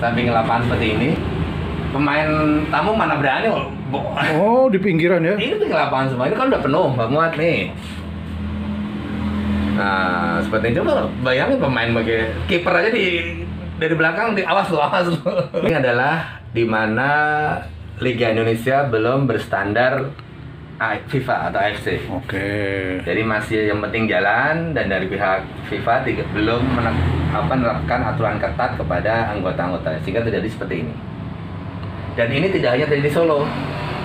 samping lapangan seperti ini. Pemain tamu mana berani? Oh, di pinggiran ya? Ini pinggir lapangan semua, ini kan udah penuh, nggak muat nih. Nah, seperti itu loh. Bayangin pemain bagi kiper aja dari belakang awas lu. Ini adalah di mana Liga Indonesia belum berstandar FIFA atau AFC. Oke. Jadi masih yang penting jalan, dan dari pihak FIFA belum menerapkan aturan ketat kepada anggota-anggota, sehingga terjadi seperti ini. Dan ini tidak hanya terjadi di Solo,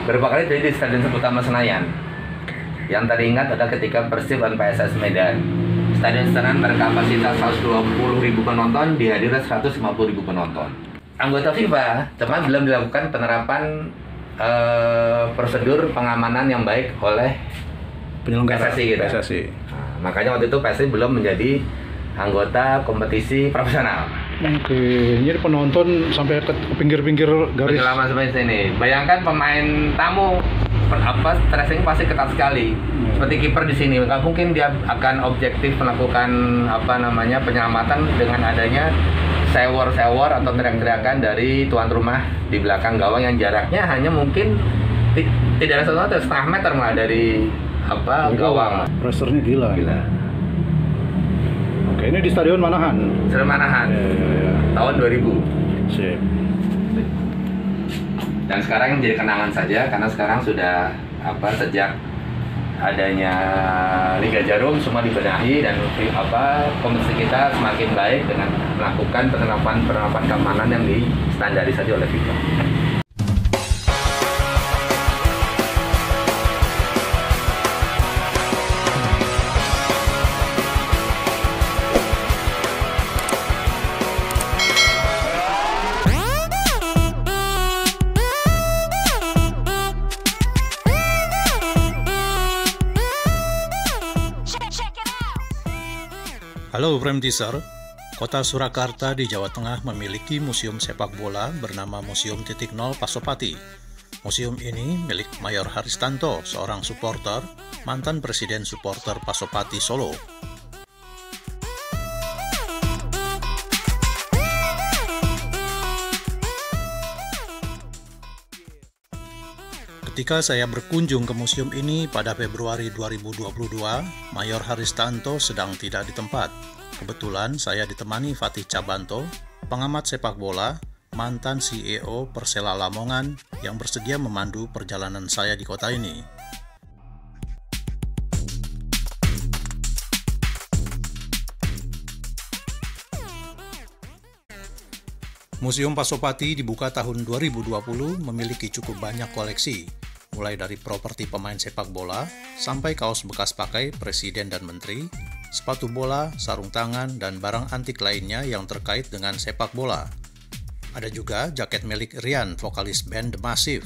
beberapa kali terjadi di Stadion Utama Senayan. Yang teringat adalah ketika Persib dan PSS Medan. Stadion Senayan berkapasitas 120.000 penonton, dihadiri 150.000 penonton. Anggota FIFA cuma belum dilakukan penerapan prosedur pengamanan yang baik oleh penyelenggara PSSI gitu. PSSI. Nah, makanya waktu itu PSSI belum menjadi anggota kompetisi profesional. Oke, jadi penonton sampai ke pinggir-pinggir garis. Lama seperti ini. Bayangkan pemain tamu stressing pasti ketat sekali. Seperti kiper di sini, nggak mungkin dia akan objektif melakukan penyelamatan dengan adanya sewor atau teriak-teriakan dari tuan rumah di belakang gawang yang jaraknya hanya mungkin tidak ada 1 setengah meter malah dari gawang. Pressure-nya gila. Oke, ini di Stadion Manahan. Stadion Manahan. Ya. Tahun 2000. Sip. Dan sekarang menjadi kenangan saja karena sekarang sudah sejak adanya Liga Jarum semua dibenahi, dan kompetisi kita semakin baik dengan melakukan penerapan keamanan yang distandarisasi oleh FIFA. Halo Frame Teaser, Kota Surakarta di Jawa Tengah memiliki museum sepak bola bernama Museum 0 Pasopati. Museum ini milik Mayor Haristanto, seorang supporter, mantan presiden supporter Pasopati Solo. Ketika saya berkunjung ke museum ini pada Februari 2022, Mayor Haristanto sedang tidak di tempat. Kebetulan saya ditemani Fatih Cabanto, pengamat sepak bola, mantan CEO Persela Lamongan yang bersedia memandu perjalanan saya di kota ini. Museum Pasopati dibuka tahun 2020 memiliki cukup banyak koleksi, mulai dari properti pemain sepak bola sampai kaos bekas pakai presiden dan menteri, sepatu bola, sarung tangan, dan barang antik lainnya yang terkait dengan sepak bola. Ada juga jaket milik Rian, vokalis band The Massive.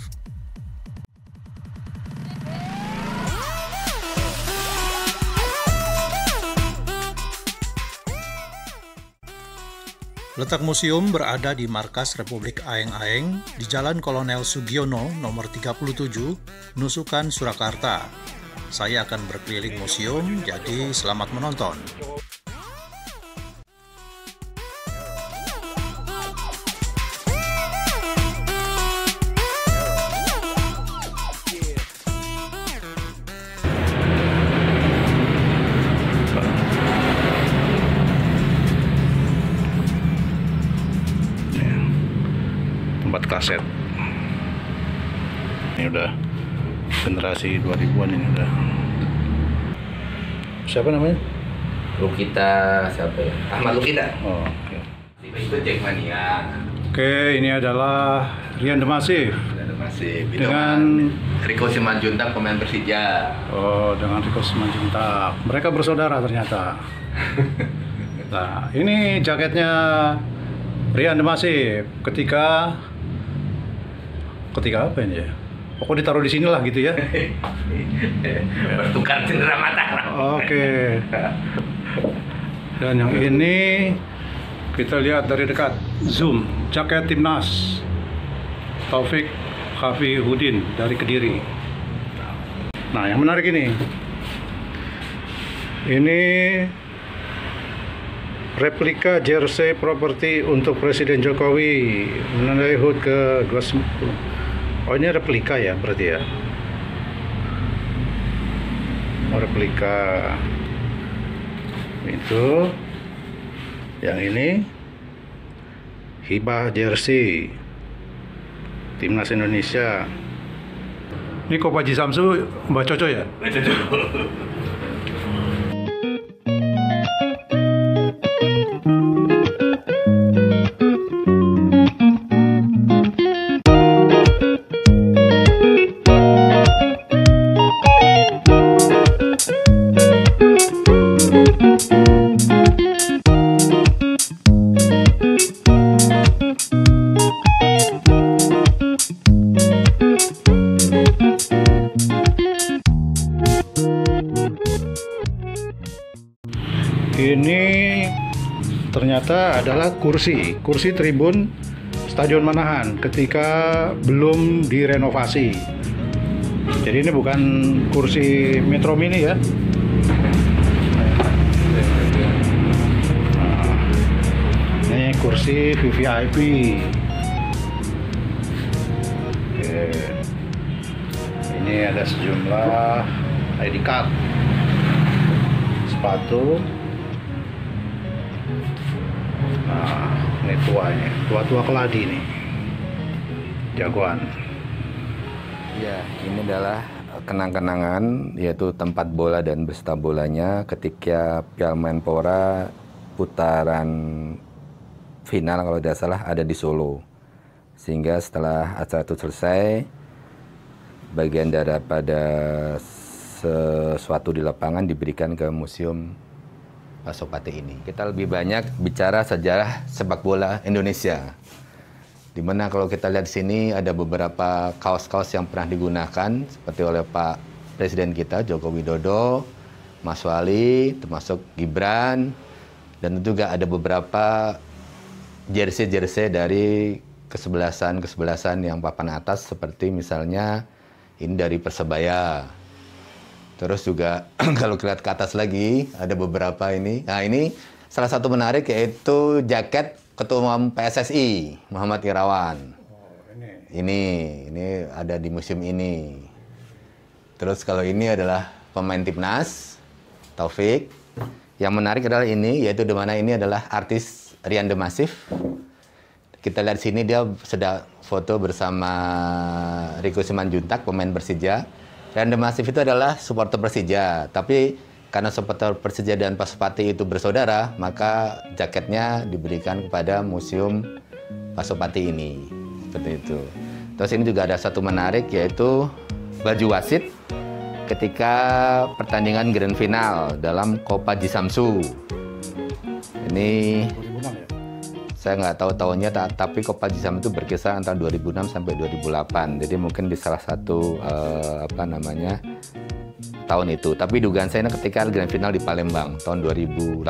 Letak museum berada di Markas Republik Aeng-Aeng di Jalan Kolonel Sugiono nomor 37, Nusukan, Surakarta. Saya akan berkeliling museum, jadi selamat menonton. Tempat kaset ini udah generasi 2000-an ini udah. Siapa namanya? Lukita siapa ya? Ahmad Lukita. Oh, oke. Itu Jackmania. Oke, ini adalah Rian The Massive. Dengan Riko Simanjuntak, pemain Persija. Oh, dengan Riko Simanjuntak. Mereka bersaudara ternyata. Nah, ini jaketnya Rian The Massive ketika apa ini ya? Pokoknya ditaruh di sini lah gitu ya. Bertukar cendera mata. Oke. Dan yang ini kita lihat dari dekat, zoom, jaket timnas Taufik Hafihudin dari Kediri. Nah, yang menarik ini Replika jersey properti untuk Presiden Jokowi menandai HUT ke Gos. Oh, ini replika ya berarti ya. Oh, replika. Itu. Yang ini hibah jersey Timnas Indonesia. Ini Kopaji Samsu Mbak Coco ya? Ini ternyata adalah kursi tribun Stadion Manahan ketika belum direnovasi. Jadi ini bukan kursi Metro Mini ya. Ini kursi VVIP. Oke. Ini ada sejumlah ID card, sepatu. Nah, ini tuanya, tua keladi nih, jagoan. Ya, ini adalah kenang-kenangan, yaitu tempat bola dan beserta bolanya ketika Piala Menpora putaran final kalau tidak salah ada di Solo. Sehingga setelah acara itu selesai, bagian daripada sesuatu di lapangan diberikan ke Museum Pasopati ini. Kita lebih banyak bicara sejarah sepak bola Indonesia. Dimana kalau kita lihat di sini ada beberapa kaos-kaos yang pernah digunakan seperti oleh Pak Presiden kita Joko Widodo, Mas Wali, termasuk Gibran, dan juga ada beberapa jersey-jersey dari kesebelasan yang papan atas seperti misalnya ini dari Persebaya. Terus juga kalau lihat ke atas lagi ada beberapa ini. Nah, ini salah satu menarik yaitu jaket Ketua Umum PSSI Muhammad Irawan. Ini ada di museum ini. Terus kalau ini adalah pemain Timnas Taufik. Yang menarik adalah ini, yaitu di mana ini adalah artis Rian Demasif. Kita lihat sini dia sedang foto bersama Riko Simanjuntak, pemain Persija. Rian Demasif itu adalah supporter Persija, tapi karena supporter Persija dan Pasopati itu bersaudara, maka jaketnya diberikan kepada Museum Pasopati ini. Seperti itu. Terus ini juga ada satu menarik, yaitu baju wasit ketika pertandingan grand final dalam Kopaji Samsu. Ini saya nggak tahu tahunnya, tapi Kopaji Samsu itu berkisar antara 2006 sampai 2008. Jadi mungkin di salah satu tahun itu. Tapi dugaan saya ketika grand final di Palembang tahun 2008.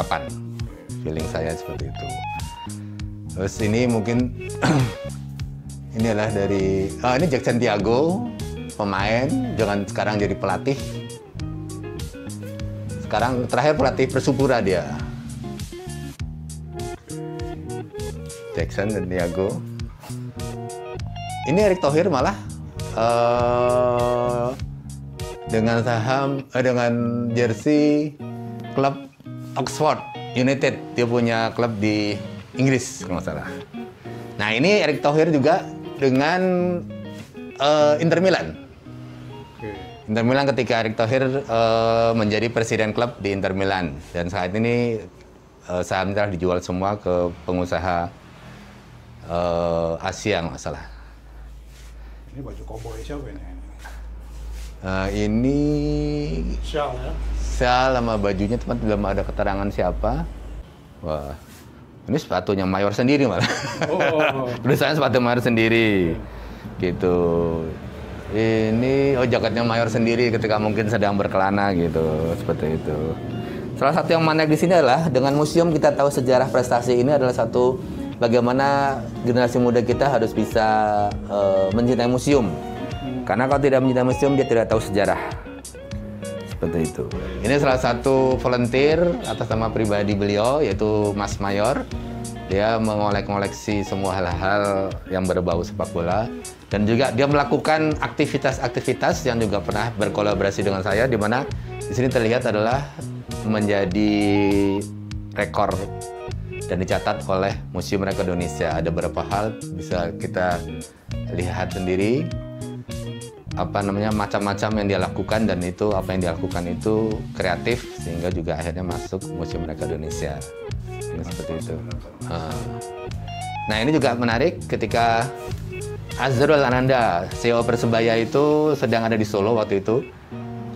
Feeling saya seperti itu. Terus ini mungkin ini adalah dari ini Jack Santiago, pemain, jangan sekarang jadi pelatih. Sekarang terakhir pelatih Persipura dia. Jackson Santiago. Ini Erick Thohir malah dengan jersey klub Oxford United. Dia punya klub di Inggris kalau nggak salah. Nah, ini Erick Thohir juga dengan Inter Milan. Inter Milan ketika Erick Thohir menjadi presiden klub di Inter Milan, dan saat ini sahamnya telah dijual semua ke pengusaha Asia nggak salah. Ini baju koboi siapa ini? Ini Syal ya? Syal sama bajunya teman belum ada keterangan siapa. Wah, ini sepatunya Mayor sendiri malah. Tulisannya sepatu Mayor sendiri, gitu. Ini jaketnya Mayor sendiri ketika mungkin sedang berkelana gitu, seperti itu. Salah satu yang menarik di sini adalah dengan museum kita tahu sejarah prestasi ini adalah satu bagaimana generasi muda kita harus bisa mencintai museum. Karena kalau tidak mencintai museum dia tidak tahu sejarah. seperti itu. Ini salah satu volunteer atas nama pribadi beliau, yaitu Mas Mayor. Dia mengolek-ngoleksi semua hal-hal yang berbau sepak bola. Dan juga dia melakukan aktivitas-aktivitas yang juga pernah berkolaborasi dengan saya, di mana di sini terlihat adalah menjadi rekor dan dicatat oleh Museum Rekor Indonesia. Ada beberapa hal bisa kita lihat sendiri, macam-macam yang dia lakukan, dan itu apa yang dia lakukan itu kreatif sehingga juga akhirnya masuk Museum Rekor Indonesia. Ini seperti itu. Nah, ini juga menarik ketika Azrul Ananda, CEO Persebaya itu sedang ada di Solo waktu itu,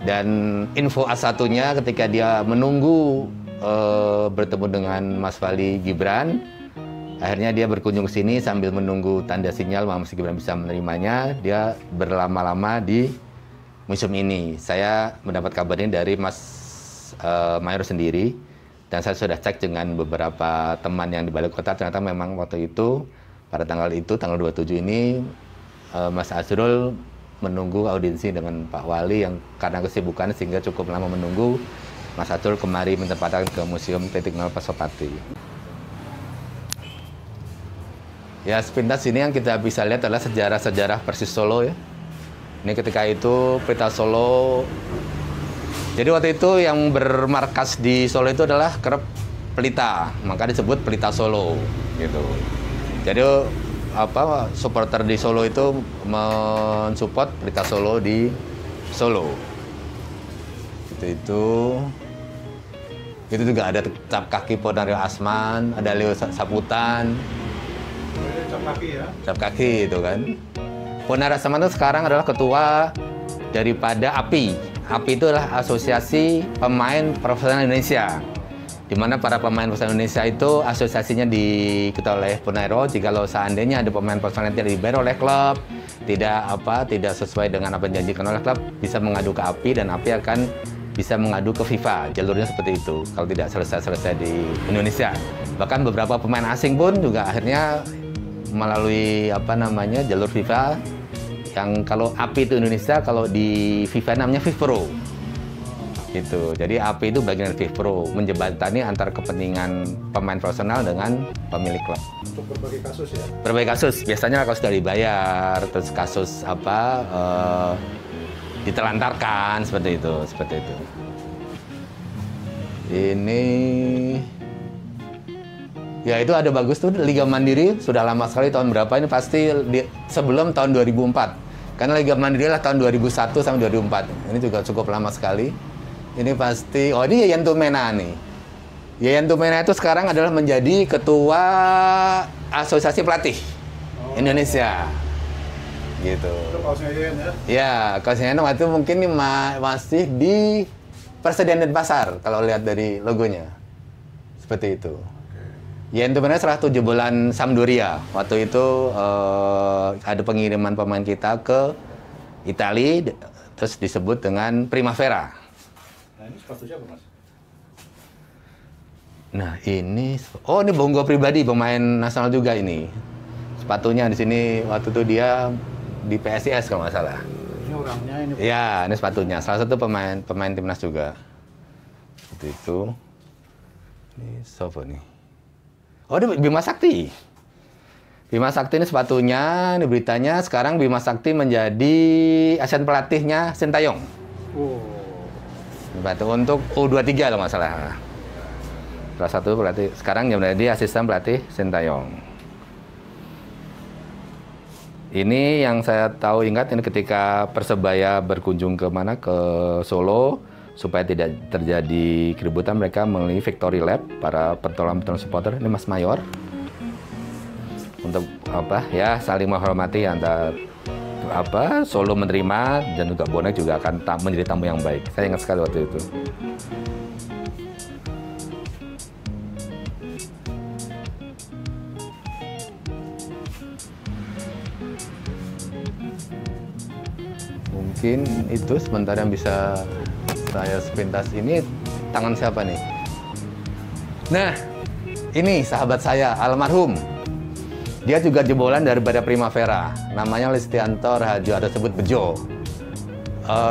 dan info A1-nya ketika dia menunggu bertemu dengan Mas Fali Gibran, akhirnya dia berkunjung ke sini sambil menunggu tanda sinyal Mas Gibran bisa menerimanya. Dia berlama-lama di museum ini. Saya mendapat kabarnya dari Mas Mayor sendiri, dan saya sudah cek dengan beberapa teman yang di balik kota. Ternyata memang waktu itu, pada tanggal 27 ini, Mas Azrul menunggu audiensi dengan Pak Wali yang karena kesibukan sehingga cukup lama menunggu. Mas Azrul kemari menempatkan ke Museum Titik Nol Pasopati. Ya, sepintas ini yang kita bisa lihat adalah sejarah-sejarah Persis Solo ya. Ini ketika itu Pelita Solo. Jadi waktu itu yang bermarkas di Solo itu adalah klub Pelita, maka disebut Pelita Solo gitu. Jadi supporter di Solo itu mensupport Pelita Solo di Solo. Itu juga ada cap kaki Ponario Asman, ada Leo Saputan. Cap kaki ya? Cap kaki itu kan. Ponario Asman itu sekarang adalah ketua daripada API. API itu adalah Asosiasi Pemain Profesional Indonesia, di mana para pemain profesional Indonesia itu asosiasinya diketuai oleh Ponario. Jikalau seandainya ada pemain profesional yang tidak dibayar oleh klub, tidak sesuai dengan apa yang dijanjikan oleh klub, bisa mengadu ke API, dan API akan bisa mengadu ke FIFA. Jalurnya seperti itu kalau tidak selesai di Indonesia. Bahkan beberapa pemain asing pun juga akhirnya melalui jalur FIFA, yang kalau API itu Indonesia, kalau di FIFA namanya FIFPro. Gitu. Jadi API itu bagian dari FIFPro, menjembatani antara kepentingan pemain profesional dengan pemilik klub. Untuk berbagai kasus ya? Berbagai kasus, biasanya kalau sudah dibayar, terus kasus ditelantarkan, seperti itu. Ini ya itu ada bagus tuh, Liga Mandiri sudah lama sekali, tahun berapa ini, pasti sebelum tahun 2004. Karena Liga Mandiri lah tahun 2001 sampai 2004. Ini juga cukup lama sekali. Ini pasti, ini Yayan Tumena nih. Yayan Tumena itu sekarang adalah menjadi ketua Asosiasi Pelatih Indonesia. Gitu. Itu kaosnya Yayan ya? Ya, kaosnya Yayan waktu itu mungkin masih di Persediaan Denpasar kalau lihat dari logonya. Seperti itu. Yayan Tumena salah satu jebolan Sampdoria. Waktu itu ada pengiriman pemain kita ke Italia, terus disebut dengan Primavera. Nah, ini sepatu siapa, Mas? Nah, ini Bonggo pribadi, pemain nasional juga ini. Sepatunya di sini waktu itu dia di PSIS kalau nggak salah. Ini orangnya ini. Ya, ini sepatunya. Salah satu pemain timnas juga. Seperti itu. Ini siapa nih? Ini Bima Sakti. Bima Sakti ini sepatunya, ini beritanya sekarang Bima Sakti menjadi asisten pelatihnya Sintayong. Sepatu untuk U23 kalau nggak salah. Salah satu pelatih sekarang yang menjadi asisten pelatih Sintayong. Ini yang saya tahu ingat, ini ketika Persebaya berkunjung ke Solo, supaya tidak terjadi keributan, mereka melalui Victory Lab, para pentolan supporter. Ini Mas Mayor, untuk saling menghormati antara Solo menerima, dan juga bonek juga akan menjadi tamu yang baik. Saya ingat sekali waktu itu. Mungkin itu sebentar yang bisa saya sepintas. Ini tangan siapa nih? Nah, ini sahabat saya, almarhum. Dia juga jebolan daripada Primavera. Namanya Listianto Raharjo, ada sebut Bejo.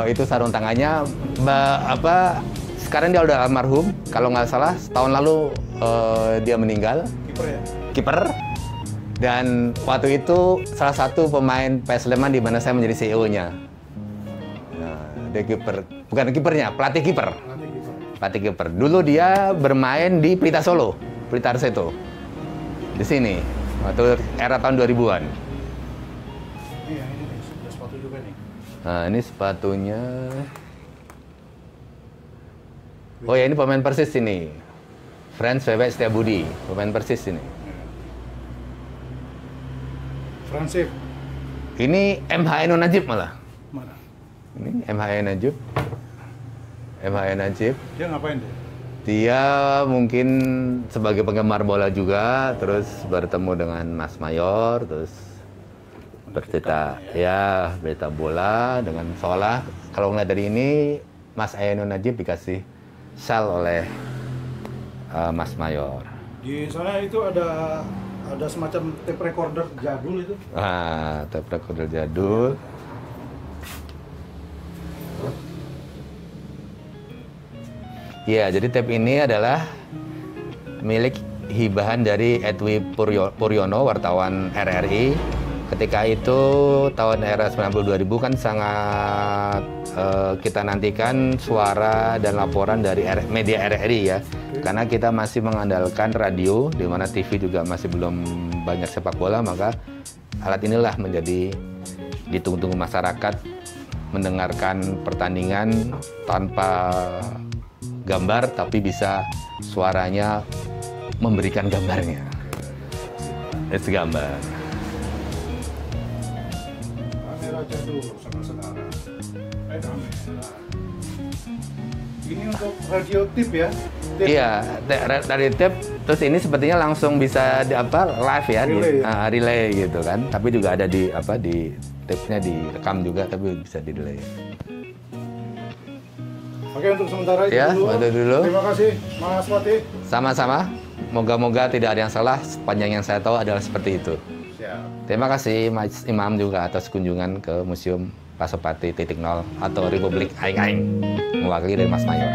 Itu sarung tangannya. Sekarang dia udah almarhum. Kalau nggak salah tahun lalu dia meninggal. Kiper ya? Kiper. Dan waktu itu salah satu pemain PS Sleman di mana saya menjadi CEO-nya. Nah, dia kiper, bukan kipernya, pelatih kiper. Pelatih kiper. Dulu dia bermain di Pelita Solo, Pelita Arseto. Di sini, waktu era tahun 2000-an. Iya, ini ada sepatu juga nih. Nah, ini sepatunya. Oh ya, ini pemain Persis ini. Franz Wewe Setiabudi, pemain Persis ini. Fransip. Ini MHN Najib malah. Mana? Ini MHN Najib. MHN Najib. Dia ngapain dia? Dia mungkin sebagai penggemar bola juga, terus bertemu dengan Mas Mayor, terus bercerita ya berita bola dengan seolah kalau ngeliat dari ini Mas Ayano Najib dikasih sel oleh Mas Mayor. Di sana itu ada semacam tape recorder jadul itu. Ah, tape recorder jadul. Ya, jadi tape ini adalah milik hibahan dari Edwi Puryono, wartawan RRI. Ketika itu tahun era 92.000 kan sangat kita nantikan suara dan laporan dari media RRI ya. Karena kita masih mengandalkan radio, di mana TV juga masih belum banyak sepak bola, maka alat inilah menjadi ditunggu-tunggu masyarakat mendengarkan pertandingan tanpa gambar, tapi bisa suaranya memberikan gambarnya. Itu gambar. Kamera jadul saudara-saudara. Kamera. Ini untuk radio tip ya? Tip. Iya, dari tip. Terus ini sepertinya langsung bisa live ya, relay gitu kan. Tapi juga ada di tipnya direkam juga, tapi bisa di delay. Oke, untuk sementara itu Ya, dulu. Terima kasih, Mas Wati. Sama-sama. Moga-moga tidak ada yang salah. Sepanjang yang saya tahu adalah seperti itu. Siap. Terima kasih Mas Imam juga atas kunjungan ke Museum Pasopati 0.0 atau Republik Aing Aing, mewakili dari Mas Mayor.